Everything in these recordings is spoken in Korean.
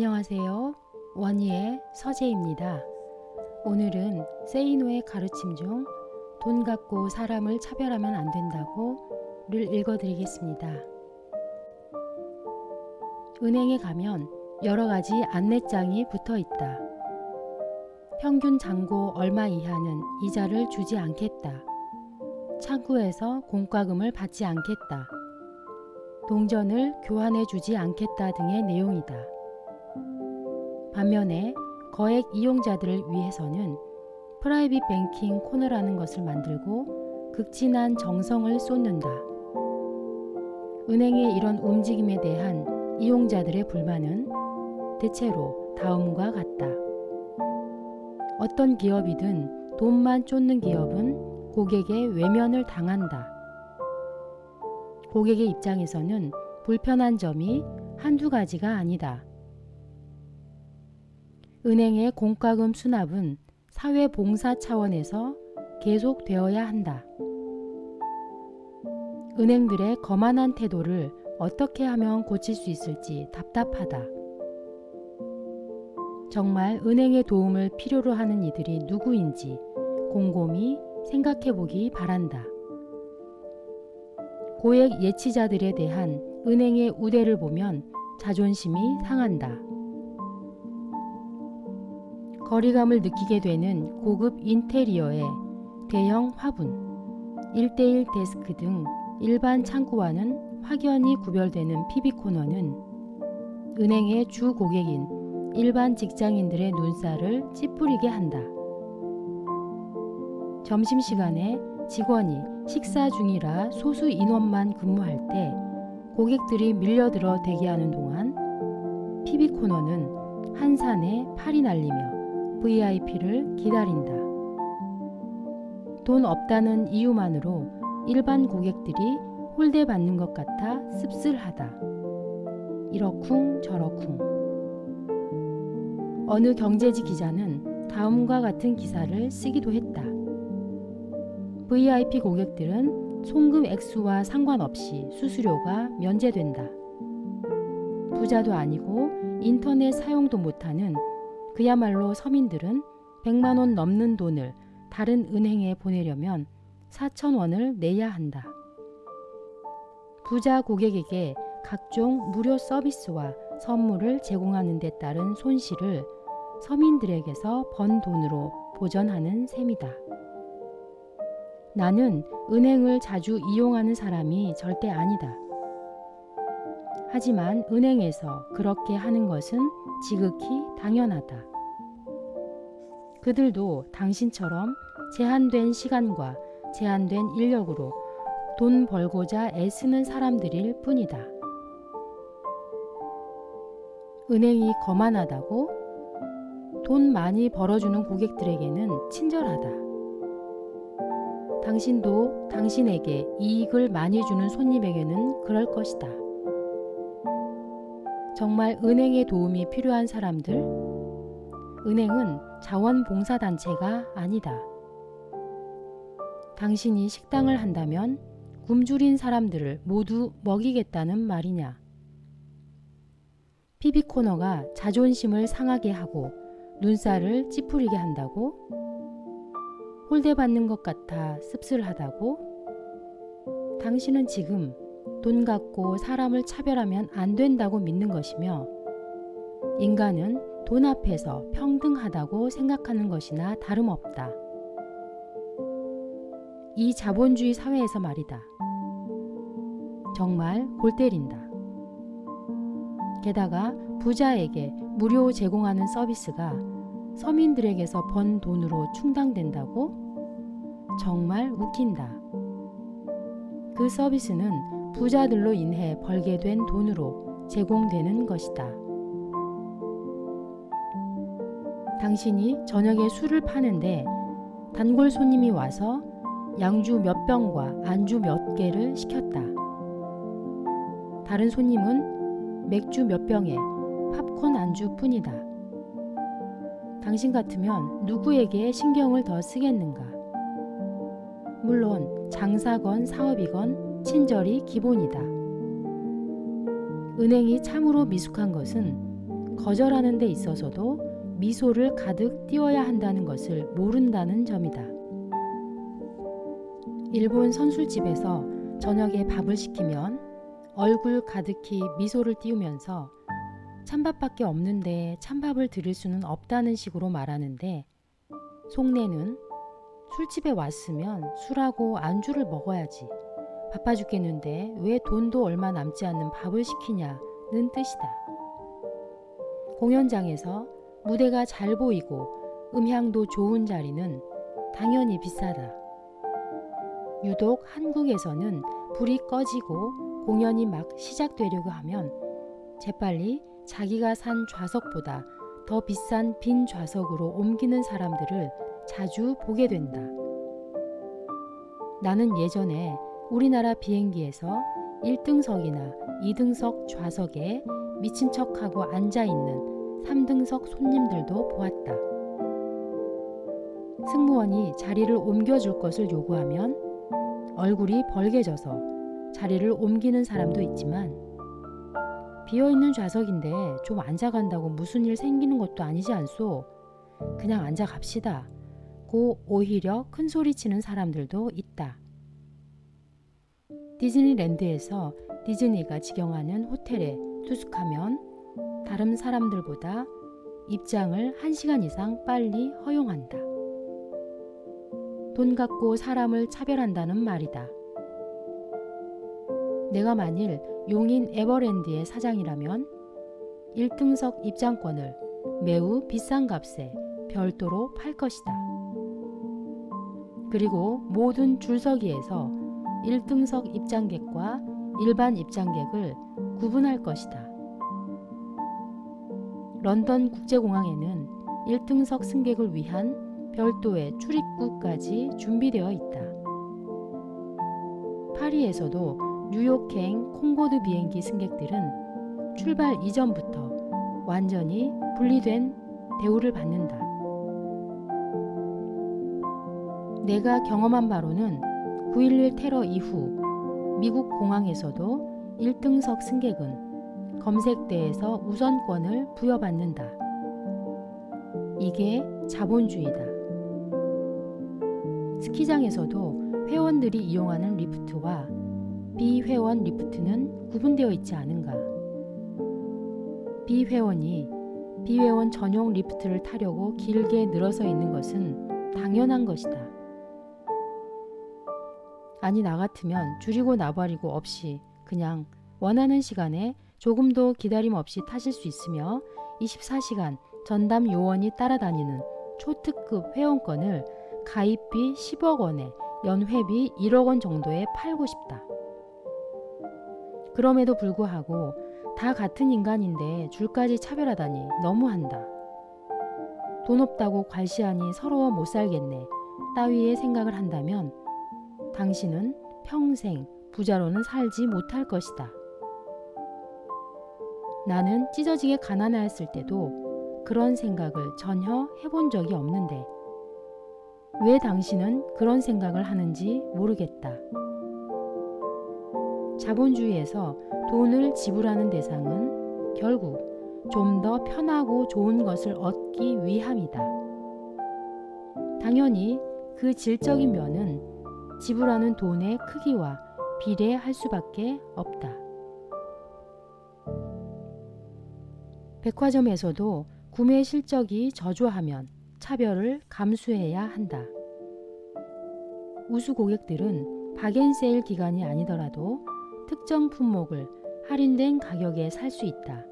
안녕하세요. 원희의 서재입니다. 오늘은 세이노의 가르침 중 돈 갖고 사람을 차별하면 안 된다고를 읽어드리겠습니다. 은행에 가면 여러 가지 안내장이 붙어 있다. 평균 잔고 얼마 이하는 이자를 주지 않겠다. 창구에서 공과금을 받지 않겠다. 동전을 교환해 주지 않겠다 등의 내용이다. 반면에 거액 이용자들을 위해서는 프라이빗 뱅킹 코너라는 것을 만들고 극진한 정성을 쏟는다. 은행의 이런 움직임에 대한 이용자들의 불만은 대체로 다음과 같다. 어떤 기업이든 돈만 쫓는 기업은 고객의 외면을 당한다. 고객의 입장에서는 불편한 점이 한두 가지가 아니다. 은행의 공과금 수납은 사회봉사 차원에서 계속되어야 한다. 은행들의 거만한 태도를 어떻게 하면 고칠 수 있을지 답답하다. 정말 은행의 도움을 필요로 하는 이들이 누구인지 곰곰이 생각해 보기 바란다. 고액 예치자들에 대한 은행의 우대를 보면 자존심이 상한다. 거리감을 느끼게 되는 고급 인테리어에 대형 화분, 1:1 데스크 등 일반 창구와는 확연히 구별되는 PB코너는 은행의 주 고객인 일반 직장인들의 눈살을 찌푸리게 한다. 점심시간에 직원이 식사 중이라 소수 인원만 근무할 때 고객들이 밀려들어 대기하는 동안 PB코너는 한산에 팔이 날리며 VIP를 기다린다. 돈 없다는 이유만으로 일반 고객들이 홀대받는 것 같아 씁쓸하다. 이러쿵 저러쿵. 어느 경제지 기자는 다음과 같은 기사를 쓰기도 했다. VIP 고객들은 송금 액수와 상관없이 수수료가 면제된다. 부자도 아니고 인터넷 사용도 못하는 그야말로 서민들은 100만 원 넘는 돈을 다른 은행에 보내려면 4,000원을 내야 한다. 부자 고객에게 각종 무료 서비스와 선물을 제공하는 데 따른 손실을 서민들에게서 번 돈으로 보전하는 셈이다. 나는 은행을 자주 이용하는 사람이 절대 아니다. 하지만 은행에서 그렇게 하는 것은 지극히 당연하다. 그들도 당신처럼 제한된 시간과 제한된 인력으로 돈 벌고자 애쓰는 사람들일 뿐이다. 은행이 거만하다고? 돈 많이 벌어주는 고객들에게는 친절하다. 당신도 당신에게 이익을 많이 주는 손님에게는 그럴 것이다. 정말 은행의 도움이 필요한 사람들? 은행은 자원봉사단체가 아니다. 당신이 식당을 한다면 굶주린 사람들을 모두 먹이겠다는 말이냐? PB코너가 자존심을 상하게 하고 눈살을 찌푸리게 한다고? 홀대받는 것 같아 씁쓸하다고? 당신은 지금 돈 갖고 사람을 차별하면 안 된다고 믿는 것이며 인간은 돈 앞에서 평등하다고 생각하는 것이나 다름없다. 이 자본주의 사회에서 말이다. 정말 골 때린다. 게다가 부자에게 무료 제공하는 서비스가 서민들에게서 번 돈으로 충당된다고? 정말 웃긴다. 그 서비스는 부자들로 인해 벌게 된 돈으로 제공되는 것이다. 당신이 저녁에 술을 파는데 단골 손님이 와서 양주 몇 병과 안주 몇 개를 시켰다. 다른 손님은 맥주 몇 병에 팝콘 안주뿐이다. 당신 같으면 누구에게 신경을 더 쓰겠는가? 물론 장사건 사업이건 친절이 기본이다. 은행이 참으로 미숙한 것은 거절하는 데 있어서도 미소를 가득 띄워야 한다는 것을 모른다는 점이다. 일본 선술집에서 저녁에 밥을 시키면 얼굴 가득히 미소를 띄우면서 찬밥밖에 없는데 찬밥을 드릴 수는 없다는 식으로 말하는데, 속내는 술집에 왔으면 술하고 안주를 먹어야지, 바빠 죽겠는데 왜 돈도 얼마 남지 않는 밥을 시키냐는 뜻이다. 공연장에서 무대가 잘 보이고 음향도 좋은 자리는 당연히 비싸다. 유독 한국에서는 불이 꺼지고 공연이 막 시작되려고 하면 재빨리 자기가 산 좌석보다 더 비싼 빈 좌석으로 옮기는 사람들을 자주 보게 된다. 나는 예전에 우리나라 비행기에서 1등석이나 2등석 좌석에 미친 척하고 앉아있는 3등석 손님들도 보았다. 승무원이 자리를 옮겨줄 것을 요구하면 얼굴이 벌개져서 자리를 옮기는 사람도 있지만, 비어있는 좌석인데 좀 앉아간다고 무슨 일 생기는 것도 아니지 않소? 그냥 앉아갑시다. 고 오히려 큰 소리 치는 사람들도 있다. 디즈니랜드에서 디즈니가 직영하는 호텔에 투숙하면 다른 사람들보다 입장을 1시간 이상 빨리 허용한다. 돈 갖고 사람을 차별한다는 말이다. 내가 만일 용인 에버랜드의 사장이라면 1등석 입장권을 매우 비싼 값에 별도로 팔 것이다. 그리고 모든 줄서기에서 1등석 입장객과 일반 입장객을 구분할 것이다. 런던 국제공항에는 1등석 승객을 위한 별도의 출입구까지 준비되어 있다. 파리에서도 뉴욕행 콩고드 비행기 승객들은 출발 이전부터 완전히 분리된 대우를 받는다. 내가 경험한 바로는 9.11 테러 이후 미국 공항에서도 1등석 승객은 검색대에서 우선권을 부여받는다. 이게 자본주의다. 스키장에서도 회원들이 이용하는 리프트와 비회원 리프트는 구분되어 있지 않은가? 비회원이 비회원 전용 리프트를 타려고 길게 늘어서 있는 것은 당연한 것이다. 아니, 나 같으면 줄이고 나발이고 없이 그냥 원하는 시간에 조금도 기다림 없이 타실 수 있으며 24시간 전담 요원이 따라다니는 초특급 회원권을 가입비 10억 원에 연회비 1억 원 정도에 팔고 싶다. 그럼에도 불구하고 다 같은 인간인데 줄까지 차별하다니 너무한다. 돈 없다고 괄시하니 서러워 못 살겠네 따위의 생각을 한다면 당신은 평생 부자로는 살지 못할 것이다. 나는 찢어지게 가난하였을 때도 그런 생각을 전혀 해본 적이 없는데 왜 당신은 그런 생각을 하는지 모르겠다. 자본주의에서 돈을 지불하는 대상은 결국 좀 더 편하고 좋은 것을 얻기 위함이다. 당연히 그 질적인 면은 지불하는 돈의 크기와 비례할 수밖에 없다. 백화점에서도 구매 실적이 저조하면 차별을 감수해야 한다. 우수 고객들은 박앤세일 기간이 아니더라도 특정 품목을 할인된 가격에 살 수 있다.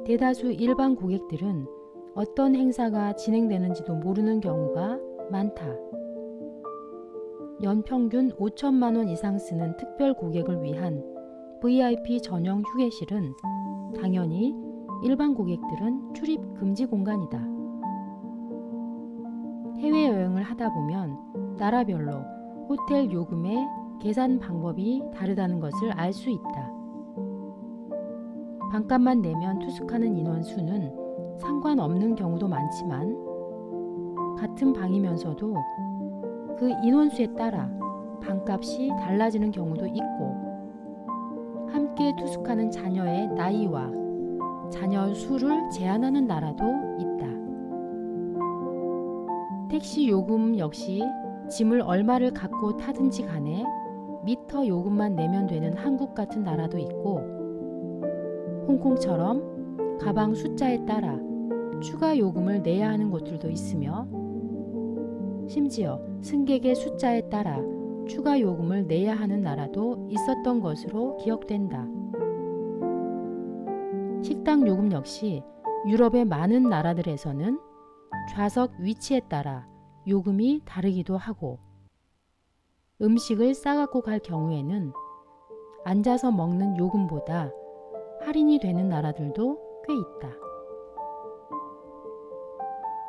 대다수 일반 고객들은 어떤 행사가 진행되는지도 모르는 경우가 많다. 연평균 5천만 원 이상 쓰는 특별 고객을 위한 VIP 전용 휴게실은 당연히 일반 고객들은 출입 금지 공간이다. 해외여행을 하다 보면 나라별로 호텔 요금의 계산 방법이 다르다는 것을 알 수 있다. 반값만 내면 투숙하는 인원 수는 상관없는 경우도 많지만 같은 방이면서도 그 인원수에 따라 방값이 달라지는 경우도 있고 함께 투숙하는 자녀의 나이와 자녀 수를 제한하는 나라도 있다. 택시 요금 역시 짐을 얼마를 갖고 타든지 간에 미터 요금만 내면 되는 한국 같은 나라도 있고, 홍콩처럼 가방 숫자에 따라 추가 요금을 내야 하는 곳들도 있으며, 심지어 승객의 숫자에 따라 추가 요금을 내야 하는 나라도 있었던 것으로 기억된다. 식당 요금 역시 유럽의 많은 나라들에서는 좌석 위치에 따라 요금이 다르기도 하고, 음식을 싸갖고 갈 경우에는 앉아서 먹는 요금보다 할인이 되는 나라들도 꽤 있다.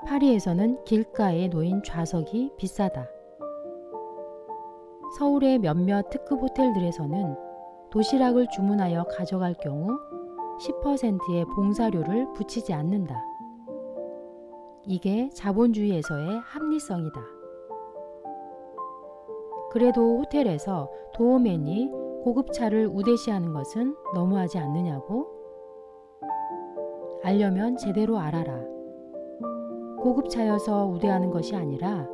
파리에서는 길가에 놓인 좌석이 비싸다. 서울의 몇몇 특급 호텔들에서는 도시락을 주문하여 가져갈 경우 10%의 봉사료를 붙이지 않는다. 이게 자본주의에서의 합리성이다. 그래도 호텔에서 도어맨이 고급차를 우대시하는 것은 너무하지 않느냐고? 알려면 제대로 알아라. 고급차여서 우대하는 것이 아니라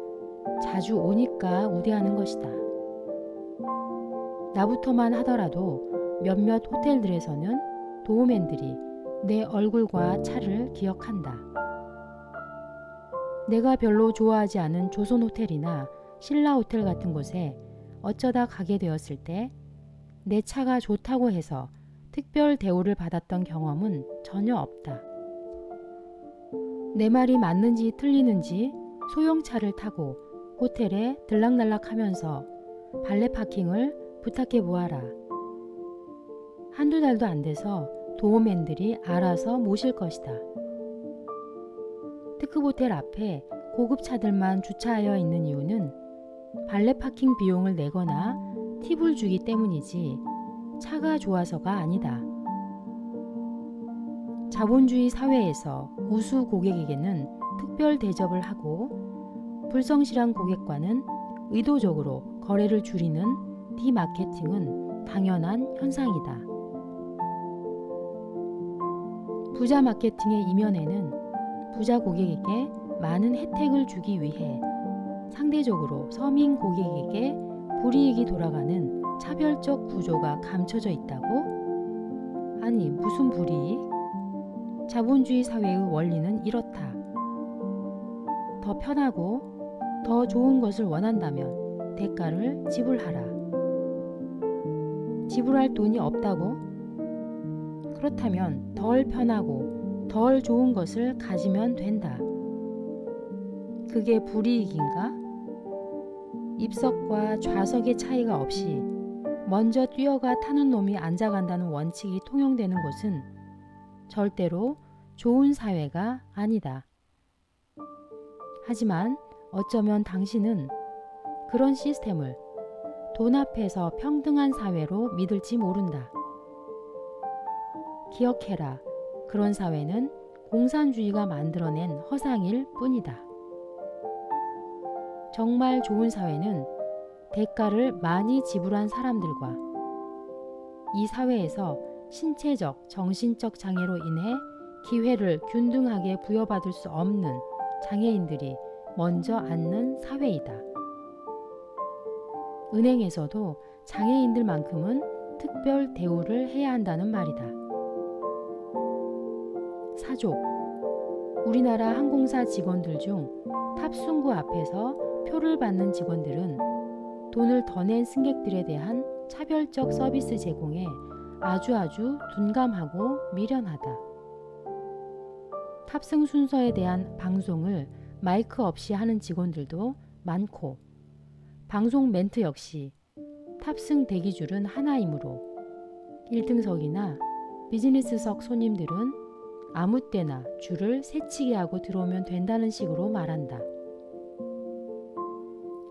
자주 오니까 우대하는 것이다. 나부터만 하더라도 몇몇 호텔들에서는 도어맨들이 내 얼굴과 차를 기억한다. 내가 별로 좋아하지 않은 조선 호텔이나 신라 호텔 같은 곳에 어쩌다 가게 되었을 때 내 차가 좋다고 해서 특별 대우를 받았던 경험은 전혀 없다. 내 말이 맞는지 틀리는지 소형차를 타고 호텔에 들락날락하면서 발레 파킹을 부탁해 보아라. 한두 달도 안 돼서 도어맨들이 알아서 모실 것이다. 특급 호텔 앞에 고급차들만 주차하여 있는 이유는 발레 파킹 비용을 내거나 팁을 주기 때문이지 차가 좋아서가 아니다. 자본주의 사회에서 우수 고객에게는 특별 대접을 하고 불성실한 고객과는 의도적으로 거래를 줄이는 디마케팅은 당연한 현상이다. 부자 마케팅의 이면에는 부자 고객에게 많은 혜택을 주기 위해 상대적으로 서민 고객에게 불이익이 돌아가는 차별적 구조가 감춰져 있다고? 아니, 무슨 불이익? 자본주의 사회의 원리는 이렇다. 더 편하고 더 좋은 것을 원한다면 대가를 지불하라. 지불할 돈이 없다고? 그렇다면 덜 편하고 덜 좋은 것을 가지면 된다. 그게 불이익인가? 입석과 좌석의 차이가 없이 먼저 뛰어가 타는 놈이 앉아간다는 원칙이 통용되는 곳은 절대로 좋은 사회가 아니다. 하지만 어쩌면 당신은 그런 시스템을 돈 앞에서 평등한 사회로 믿을지 모른다. 기억해라. 그런 사회는 공산주의가 만들어낸 허상일 뿐이다. 정말 좋은 사회는 대가를 많이 지불한 사람들과 이 사회에서 신체적, 정신적 장애로 인해 기회를 균등하게 부여받을 수 없는 장애인들이 먼저 앉는 사회이다. 은행에서도 장애인들만큼은 특별 대우를 해야 한다는 말이다. 사족. 우리나라 항공사 직원들 중 탑승구 앞에서 표를 받는 직원들은 돈을 더 낸 승객들에 대한 차별적 서비스 제공에 아주 둔감하고 미련하다. 탑승 순서에 대한 방송을 마이크 없이 하는 직원들도 많고, 방송 멘트 역시 탑승 대기줄은 하나이므로 1등석이나 비즈니스석 손님들은 아무 때나 줄을 새치게 하고 들어오면 된다는 식으로 말한다.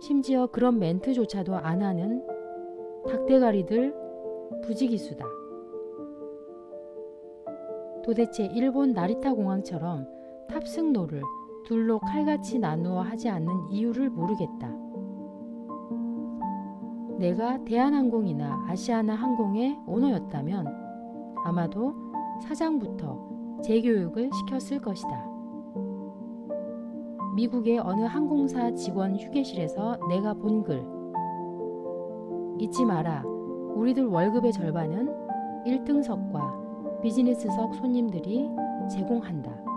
심지어 그런 멘트조차도 안 하는 닭대가리들 부지기수다. 도대체 일본 나리타 공항처럼 탑승로를 둘로 칼같이 나누어 하지 않는 이유를 모르겠다. 내가 대한항공이나 아시아나 항공의 오너였다면 아마도 사장부터 재교육을 시켰을 것이다. 미국의 어느 항공사 직원 휴게실에서 내가 본 글. 잊지 마라. 우리들 월급의 절반은 1등석과 비즈니스석 손님들이 제공한다.